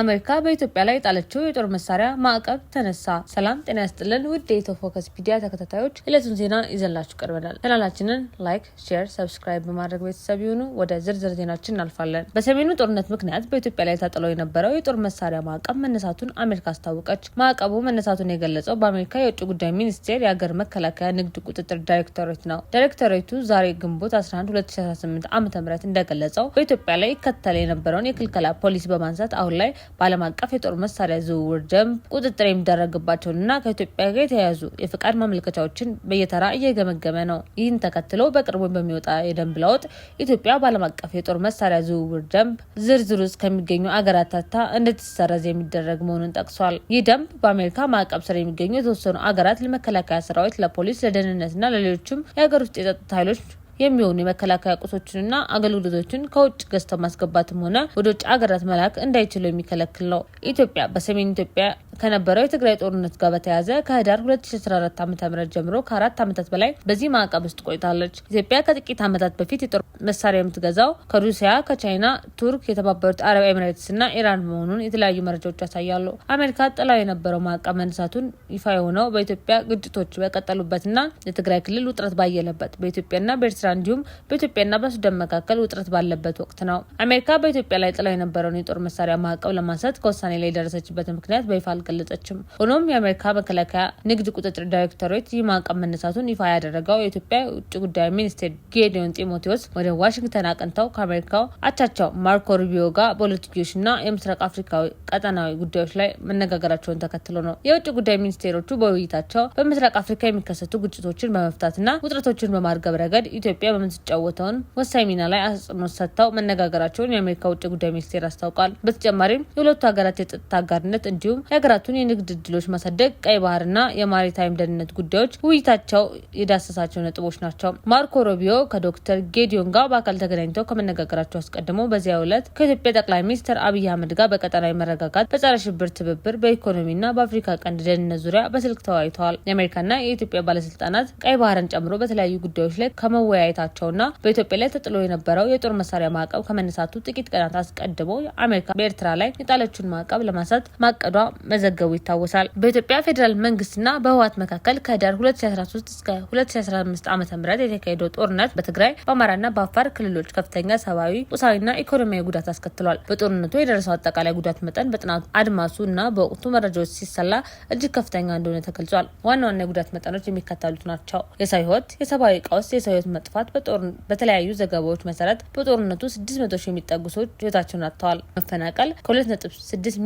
አሜሪካ በኢትዮጵያ ላይ ጣለችው የጦር መሳሪያ ማዕቀብ ተነሳ። ሰላም ጤና ያስጥልን ውድ የኢትዮ ፎከስ ሚዲያ ተከታታዮች የዕለቱን ዜና ይዘንላችሁ ቀርበናል። ቻናላችንን ላይክ፣ ሼር፣ ሰብስክራይብ በማድረግ ቤተሰብ ይሁኑ። ወደ ዝርዝር ዜናችን እናልፋለን። በሰሜኑ ጦርነት ምክንያት በኢትዮጵያ ላይ ተጥሎ የነበረው የጦር መሳሪያ ማዕቀብ መነሳቱን አሜሪካ አስታወቀች። ማዕቀቡ መነሳቱን የገለጸው በአሜሪካ የውጭ ጉዳይ ሚኒስቴር የሀገር መከላከያ ንግድ ቁጥጥር ዳይሬክቶሬት ነው። ዳይሬክቶሬቱ ዛሬ ግንቦት 11 2018 ዓ.ም እንደገለጸው በኢትዮጵያ ላይ ይከተል የነበረውን የክልከላ ፖሊሲ በማንሳት አሁን ላይ በዓለም አቀፍ የጦር መሳሪያ ዝውውር ደንብ ቁጥጥር የሚደረግባቸውንና ከኢትዮጵያ ጋር የተያያዙ የፍቃድ ማመልከቻዎችን በየተራ እየገመገመ ነው። ይህን ተከትሎ በቅርቡ በሚወጣ የደንብ ለውጥ ኢትዮጵያ በዓለም አቀፍ የጦር መሳሪያ ዝውውር ደንብ ዝርዝር ውስጥ ከሚገኙ አገራት ተርታ እንድትሰረዝ የሚደረግ መሆኑን ጠቅሷል። ይህ ደንብ በአሜሪካ ማዕቀብ ስር የሚገኙ የተወሰኑ አገራት ለመከላከያ ሰራዊት፣ ለፖሊስ፣ ለደህንነትና ለሌሎችም የሀገር ውስጥ የጸጥታ ኃይሎች የሚሆኑ የመከላከያ ቁሶችንና አገልግሎቶችን ከውጭ ገዝተው ማስገባትም ሆነ ወደ ውጭ አገራት መላክ እንዳይችሉ የሚከለክል ነው። ኢትዮጵያ በሰሜን ኢትዮጵያ ከነበረው የትግራይ ጦርነት ጋር በተያያዘ ከህዳር 2014 ዓ.ም ጀምሮ ከ4 ዓመታት በላይ በዚህ ማዕቀብ ውስጥ ቆይታለች። ኢትዮጵያ ከጥቂት ዓመታት በፊት የጦር መሳሪያ የምትገዛው ከሩሲያ፣ ከቻይና፣ ቱርክ፣ የተባበሩት አረብ ኤሚሬትስና ኢራን መሆኑን የተለያዩ መረጃዎች ያሳያሉ። አሜሪካ ጥላው የነበረው ማዕቀብ መነሳቱን ይፋ የሆነው በኢትዮጵያ ግጭቶች በቀጠሉበትና የትግራይ ክልል ውጥረት ባየለበት በኢትዮጵያና በኤርትራ እንዲሁም በኢትዮጵያና በሱዳን መካከል ውጥረት ባለበት ወቅት ነው። አሜሪካ በኢትዮጵያ ላይ ጥላው የነበረውን የጦር መሳሪያ ማዕቀብ ለማንሳት ከውሳኔ ላይ የደረሰችበት ምክንያት በይፋ አልገለጸችም። ሆኖም የአሜሪካ መከላከያ ንግድ ቁጥጥር ዳይሬክቶሬት ይህ ማዕቀብ መነሳቱን ይፋ ያደረገው የኢትዮጵያ ውጭ ጉዳይ ሚኒስቴር ጌዲዮን ጢሞቴዎስ ወደ ዋሽንግተን አቅንተው ከአሜሪካው አቻቸው ማርኮ ሩቢዮ ጋር በሁለትዮሽና የምስራቅ አፍሪካዊ ቀጠናዊ ጉዳዮች ላይ መነጋገራቸውን ተከትሎ ነው። የውጭ ጉዳይ ሚኒስቴሮቹ በውይይታቸው በምስራቅ አፍሪካ የሚከሰቱ ግጭቶችን በመፍታትና ውጥረቶችን በማርገብ ረገድ ኢትዮጵያ በምትጫወተውን ወሳኝ ሚና ላይ አጽንኦት ሰጥተው መነጋገራቸውን የአሜሪካ ውጭ ጉዳይ ሚኒስቴር አስታውቋል። በተጨማሪም የሁለቱ ሀገራት የጸጥታ አጋርነት እንዲሁም የሀገራቱን የንግድ እድሎች ማሳደግ፣ ቀይ ባህርና የማሪታይም ደህንነት ጉዳዮች ውይይታቸው የዳሰሳቸው ነጥቦች ናቸው። ማርኮ ሩቢዮ ከዶክተር ጌዲዮን ጋር በአካል ተገናኝተው ከመነጋገራቸው አስቀድሞ በዚያው ዕለት ከኢትዮጵያ ጠቅላይ ሚኒስትር አብይ አህመድ ጋር በቀጠናዊ መረጋጋት፣ በጸረ ሽብር ትብብር፣ በኢኮኖሚና በአፍሪካ ቀንድ ደህንነት ዙሪያ በስልክ ተወያይተዋል። የአሜሪካና የኢትዮጵያ ባለስልጣናት ቀይ ባህርን ጨምሮ በተለያዩ ጉዳዮች ላይ ከመወያየታቸውና በኢትዮጵያ ላይ ተጥሎ የነበረው የጦር መሳሪያ ማዕቀብ ከመነሳቱ ጥቂት ቀናት አስቀድሞ አሜሪካ በኤርትራ ላይ የጣለችውን ማዕቀብ ለማንሳት ማቀዷ መዘገቡ ይታወሳል። በኢትዮጵያ ፌዴራል መንግስትና በህወሓት መካከል ከህዳር 2013 እስከ 2015 ዓ.ም የተካሄደው ጦርነት በትግራይ፣ በአማራና በአፋር ክልሎች ከፍተኛ ሰብአዊ፣ ቁሳዊና ኢኮኖሚያዊ ጉዳት አስከትሏል። በጦርነቱ የደረሰው አጠቃላይ ጉዳት መጠን በጥናቱ አድማሱ እና በወቅቱ መረጃዎች ሲሰላ እጅግ ከፍተኛ እንደሆነ ተገልጿል። ዋና ዋና የጉዳት መጠኖች የሚከተሉት ናቸው። የሰው ህይወት፣ የሰብአዊ ቀውስ፣ የሰው ህይወት መጥፋት። በተለያዩ ዘገባዎች መሰረት በጦርነቱ 600 ሺህ የሚጠጉ ሰዎች ህይወታቸውን አጥተዋል። መፈናቀል፣ ከ2.6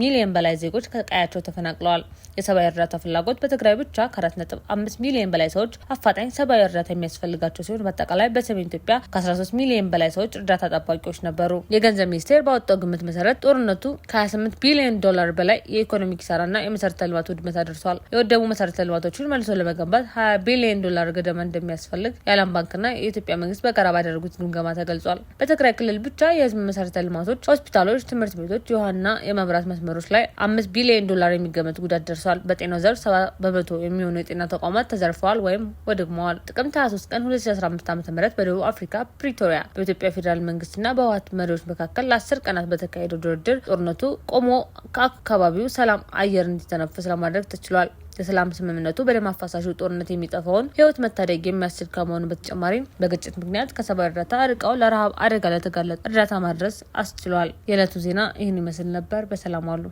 ሚሊዮን በላይ ዜጎች ከቀያቸው ተፈናቅለዋል። የሰብአዊ እርዳታ ፍላጎት በትግራይ ብቻ ከ4.5 ሚሊዮን በላይ ሰዎች አፋጣኝ ሰብአዊ እርዳታ የሚያስፈልጋቸው ሲሆን በአጠቃላይ በሰሜን ኢትዮጵያ ከ13 ሚሊዮን በላይ ሰዎች እርዳታ ጠባቂዎች ነበሩ። የገንዘብ ሚኒስቴር ባወጣው ግምት መሰረት ጦርነቱ ከ28 ቢሊዮን ዶላር በላይ የኢኮኖሚ ኪሳራና የመሰረተ ልማት ውድመት አድርሷል። የወደሙ መሰረተ ልማቶችን መልሶ ለመገንባት 20 ቢሊዮን ዶላር ገደማ እንደሚያስፈልግ የዓለም ባንክና የኢትዮጵያ መንግስት በጋራ ባደረጉት ግምገማ ተገልጿል። በትግራይ ክልል ብቻ የህዝብ መሰረተ ልማቶች፣ ሆስፒታሎች፣ ትምህርት ቤቶች፣ የውሃና የመብራት መስመሮች ላይ 5 ቢሊዮን ዶላር የሚገመት ጉዳት ደርሷል። በጤናው ዘርፍ 70% የሚሆኑ የጤና ተቋማት ተዘርፈዋል ወይም ወድመዋል። ጥቅምት 23 ቀን 2015 ዓ.ም በደቡብ አፍሪካ ፕሪቶሪያ በኢትዮጵያ ፌዴራል መንግስትና በህወሓት መሪዎች መካከል ለ10 ቀናት በተካሄደው ድርድር ጦርነቱ ቆሞ ከአካባቢው ሰላም አየር እንዲተነፍስ ለማድረግ ተችሏል። የሰላም ስምምነቱ በደም አፋሳሹ ጦርነት የሚጠፋውን ህይወት መታደግ የሚያስችል ከመሆኑ በተጨማሪ በግጭት ምክንያት ከሰብአዊ እርዳታ ርቀው ለረሃብ አደጋ ለተጋለጡ እርዳታ ማድረስ አስችሏል። የዕለቱ ዜና ይህን ይመስል ነበር። በሰላም ዋሉ።